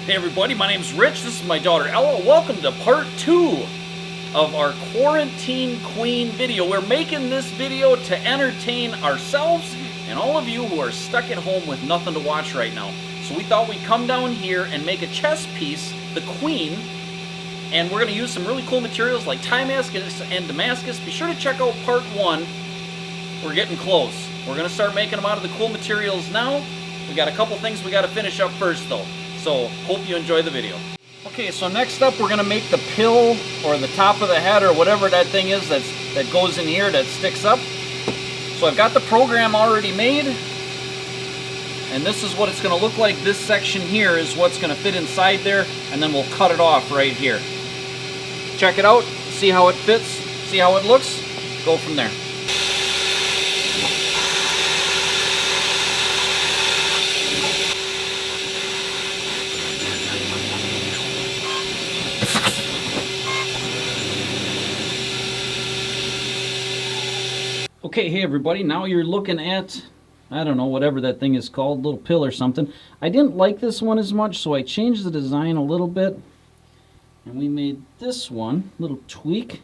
Hey everybody, my name's Rich, this is my daughter Ella. Welcome to part 2 of our Quarantine Queen video. We're making this video to entertain ourselves and all of you who are stuck at home with nothing to watch right now. So we thought we'd come down here and make a chess piece, the Queen, and we're going to use some really cool materials like Damascus and Damascus. Be sure to check out part 1. We're getting close. We're going to start making them out of the cool materials now. We got a couple things we got to finish up first though. So, hope you enjoy the video. Okay, so next up we're going to make the pill or the top of the head or whatever that thing is that goes in here that sticks up. So I've got the program already made. And this is what it's going to look like. This section here is what's going to fit inside there. And then we'll cut it off right here. Check it out. See how it fits. See how it looks. Go from there. Okay, hey everybody, now you're looking at, I don't know, whatever that thing is called, little pill or something. I didn't like this one as much, so I changed the design a little bit. And we made this one, little tweak.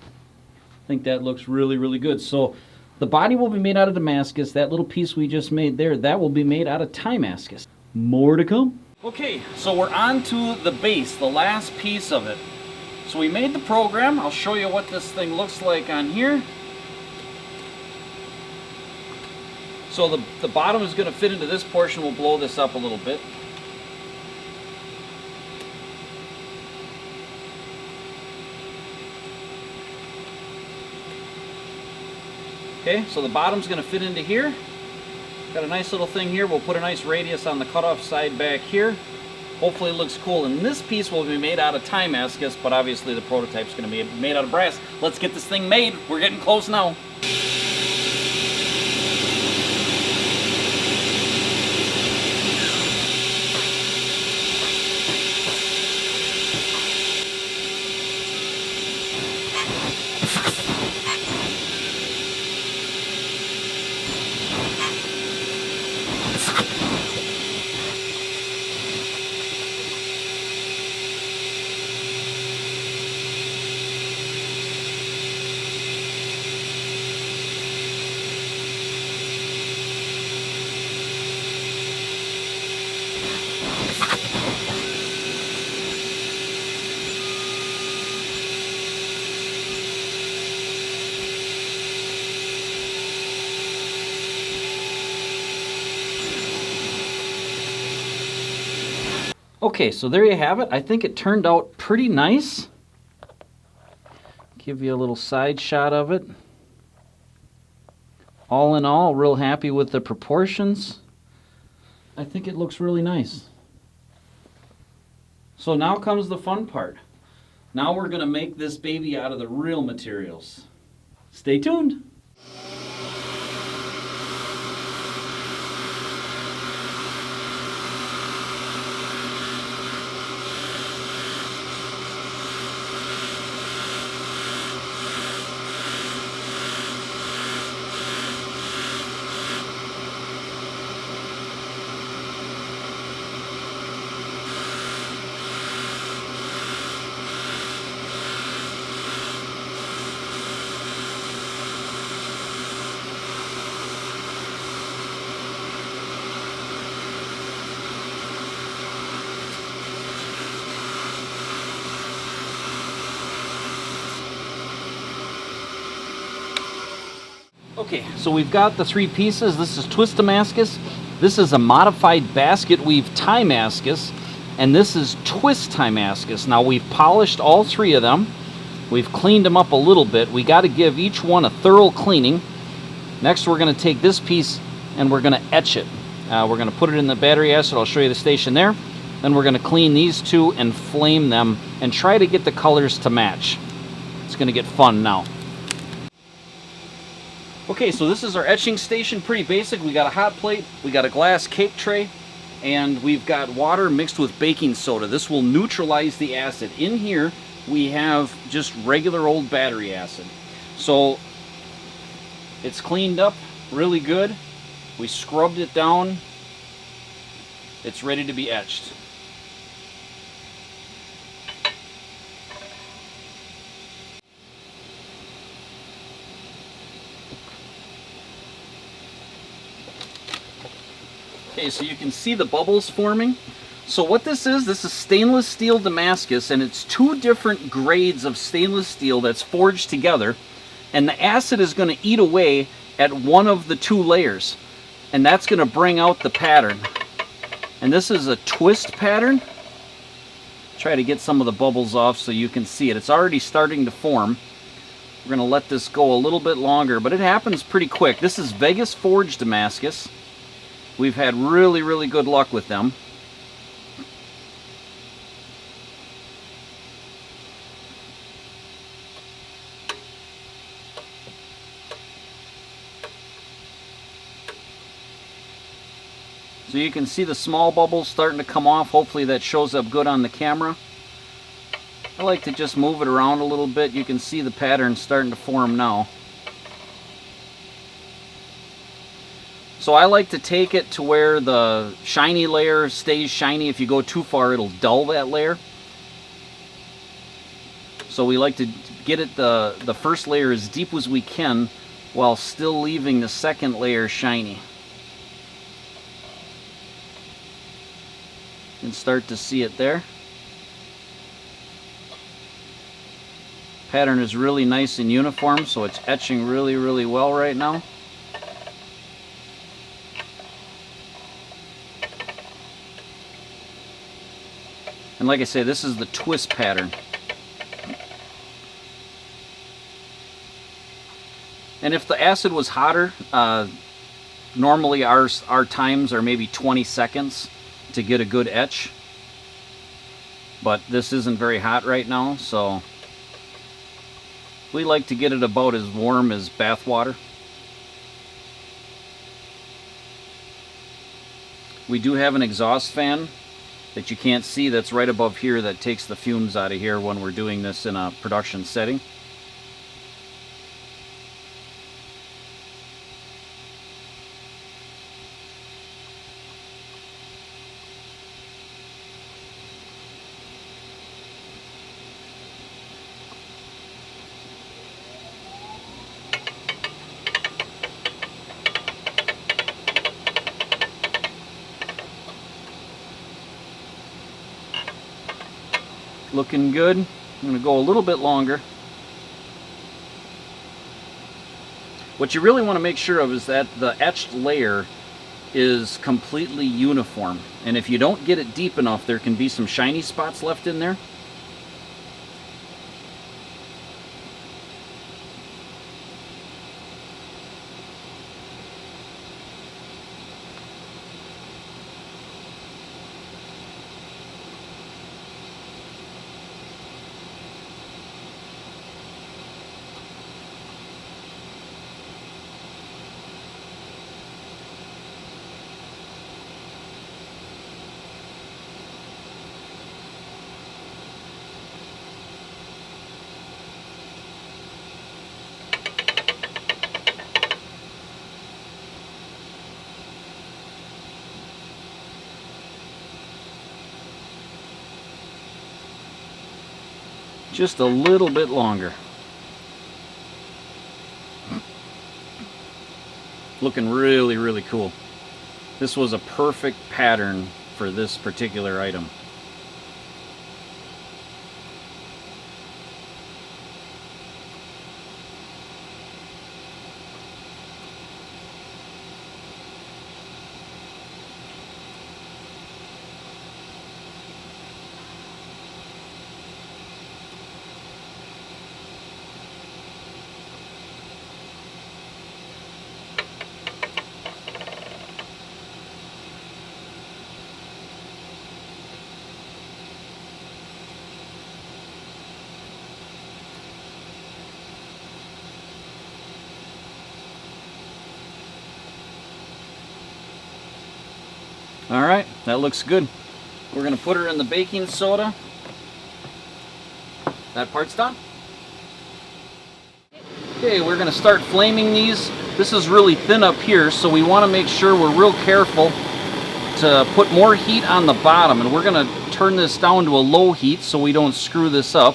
I think that looks really, really good. So the body will be made out of Damascus. That little piece we just made there, that will be made out of Damascus. More to come. Okay, so we're on to the base, the last piece of it. So we made the program. I'll show you what this thing looks like on here. So the bottom is going to fit into this portion. We'll blow this up a little bit. Okay, so the bottom's going to fit into here. Got a nice little thing here. We'll put a nice radius on the cutoff side back here. Hopefully it looks cool. And this piece will be made out of Damascus, but obviously the prototype's going to be made out of brass. Let's get this thing made. We're getting close now. Okay, so there you have it. I think it turned out pretty nice. Give you a little side shot of it. All in all, real happy with the proportions. I think it looks really nice. So now comes the fun part. Now we're going to make this baby out of the real materials. Stay tuned. Okay, so we've got the 3 pieces. This is Twist Damascus. This is a modified basket weave Damascus. And this is Twist Damascus. Now we've polished all 3 of them. We've cleaned them up a little bit. We got to give each one a thorough cleaning. Next we're going to take this piece and we're going to etch it. We're going to put it in the battery acid. I'll show you the station there. Then we're going to clean these 2 and flame them and try to get the colors to match. It's going to get fun now. Okay, so this is our etching station, pretty basic. We got a hot plate, we got a glass cake tray, and we've got water mixed with baking soda. This will neutralize the acid. In here, we have just regular old battery acid. So it's cleaned up really good. We scrubbed it down it's ready to be etched. Okay, so you can see the bubbles forming. So what this is stainless steel Damascus, and it's two different grades of stainless steel that's forged together, and the acid is going to eat away at one of the two layers, and that's going to bring out the pattern. And this is a twist pattern. Try to get some of the bubbles off so you can see it. It's already starting to form. We're going to let this go a little bit longer, but it happens pretty quick. This is Vegas forged Damascus. We've had really, really good luck with them. So you can see the small bubbles starting to come off. Hopefully that shows up good on the camera. I like to just move it around a little bit. You can see the pattern starting to form now. So I like to take it to where the shiny layer stays shiny. If you go too far, it'll dull that layer. So we like to get it the first layer as deep as we can while still leaving the second layer shiny. You can start to see it there. Pattern is really nice and uniform, so it's etching really, really well right now. And like I say, this is the twist pattern. And if the acid was hotter, normally our times are maybe 20 seconds to get a good etch. But this isn't very hot right now, so we like to get it about as warm as bath water. We do have an exhaust fan that you can't see that's right above here that takes the fumes out of here when we're doing this in a production setting. Looking good. I'm going to go a little bit longer. What you really want to make sure of is that the etched layer is completely uniform. And if you don't get it deep enough, there can be some shiny spots left in there. Just a little bit longer. Looking really, really cool. This was a perfect pattern for this particular item. Alright, that looks good. We're going to put her in the baking soda. That part's done. Okay, we're going to start flaming these. This is really thin up here, so we want to make sure we're real careful to put more heat on the bottom, and we're going to turn this down to a low heat so we don't screw this up.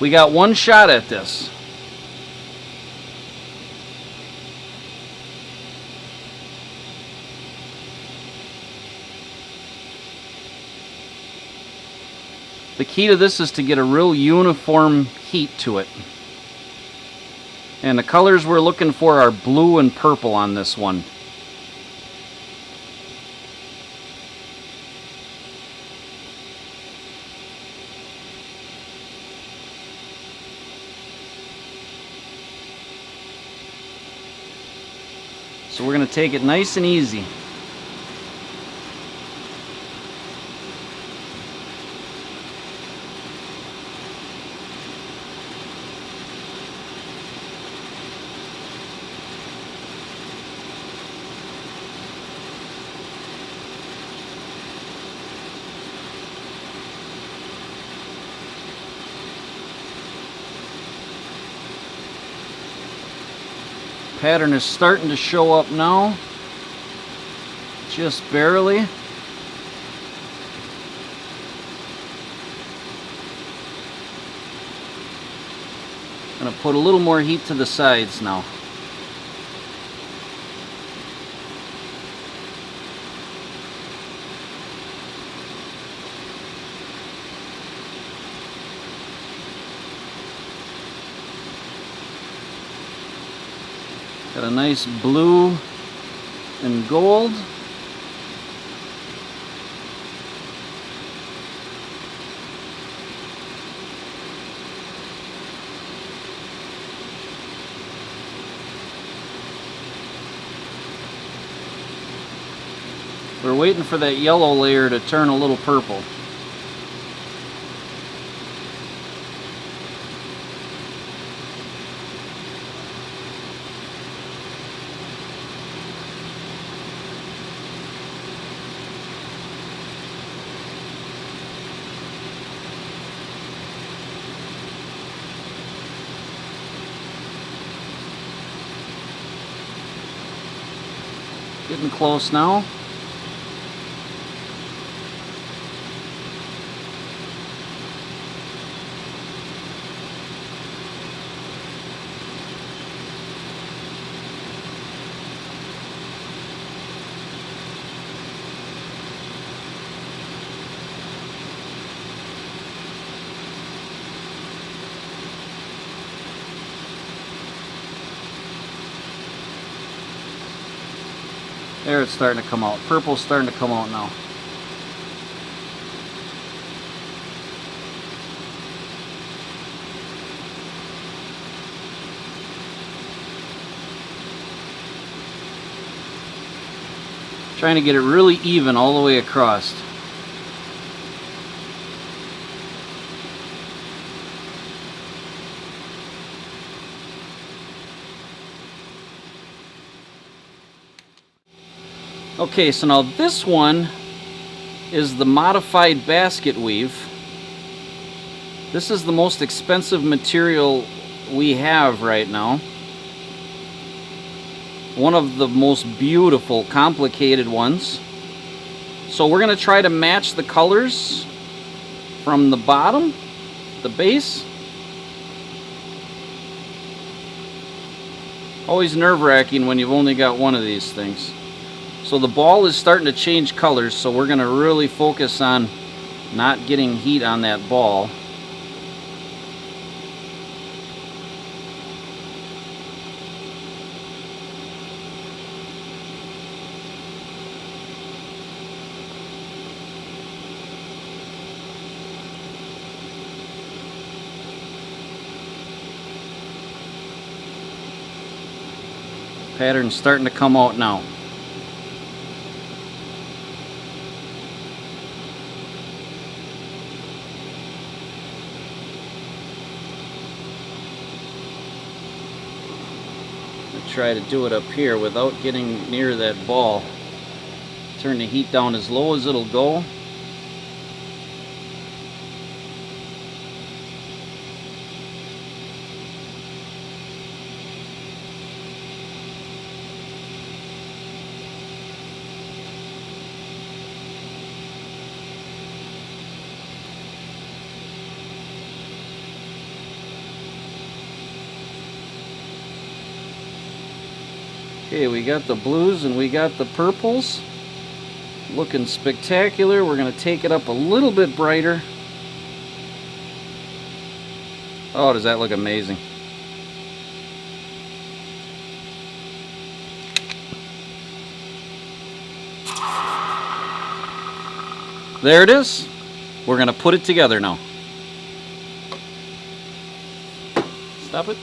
We got one shot at this. The key to this is to get a real uniform heat to it. And the colors we're looking for are blue and purple on this one. So we're going to take it nice and easy. Pattern is starting to show up now, just barely. Gonna put a little more heat to the sides now. Got a nice blue and gold. We're waiting for that yellow layer to turn a little purple. Getting close now. There, it's starting to come out. Purple's starting to come out now. Trying to get it really even all the way across. Okay, so now this one is the modified basket weave. This is the most expensive material we have right now. One of the most beautiful, complicated ones. So we're going to try to match the colors from the bottom, the base. Always nerve-wracking when you've only got one of these things. So the ball is starting to change colors, so we're going to really focus on not getting heat on that ball. Pattern's starting to come out now. Try to do it up here without getting near that ball. Turn the heat down as low as it'll go. Okay, we got the blues and we got the purples. Looking spectacular. We're going to take it up a little bit brighter. Oh, does that look amazing? There it is. We're going to put it together now. Stop it.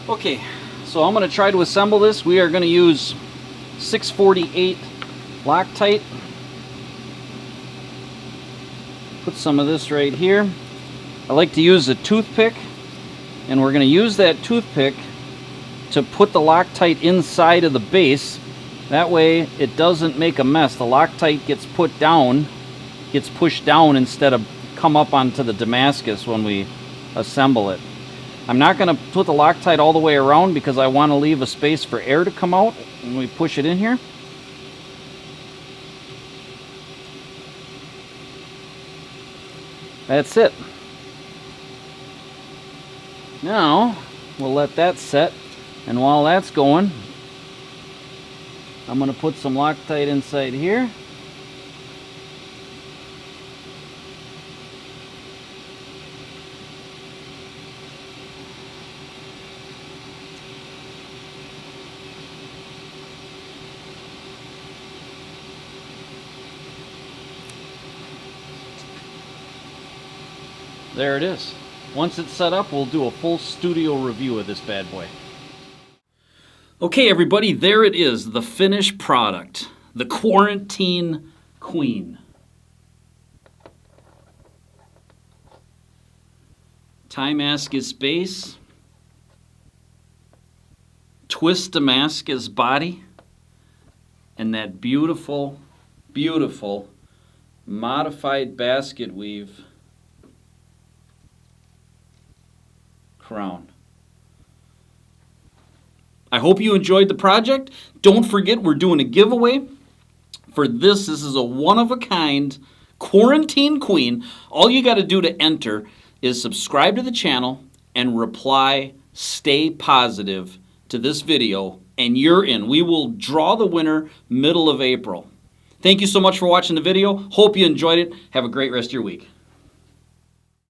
Okay, so I'm going to try to assemble this. We are going to use 648 Loctite. Put some of this right here. I like to use a toothpick, and we're going to use that toothpick to put the Loctite inside of the base. That way it doesn't make a mess. The Loctite gets put down, gets pushed down instead of come up onto the Damascus when we assemble it. I'm not going to put the Loctite all the way around because I want to leave a space for air to come out when we push it in here. That's it. Now we'll let that set, and while that's going, I'm going to put some Loctite inside here. There it is. Once it's set up, we'll do a full studio review of this bad boy. Okay, everybody, there it is, the finished product, the Quarantine Queen. Damascus base, twist Damascus body, and that beautiful, beautiful modified basket weave crown. I hope you enjoyed the project. Don't forget, we're doing a giveaway for this. This is a one-of-a-kind Quarantine Queen. All you got to do to enter is subscribe to the channel and reply "Stay Positive" to this video, and you're in. We will draw the winner middle of April. Thank you so much for watching the video. Hope you enjoyed it. Have a great rest of your week.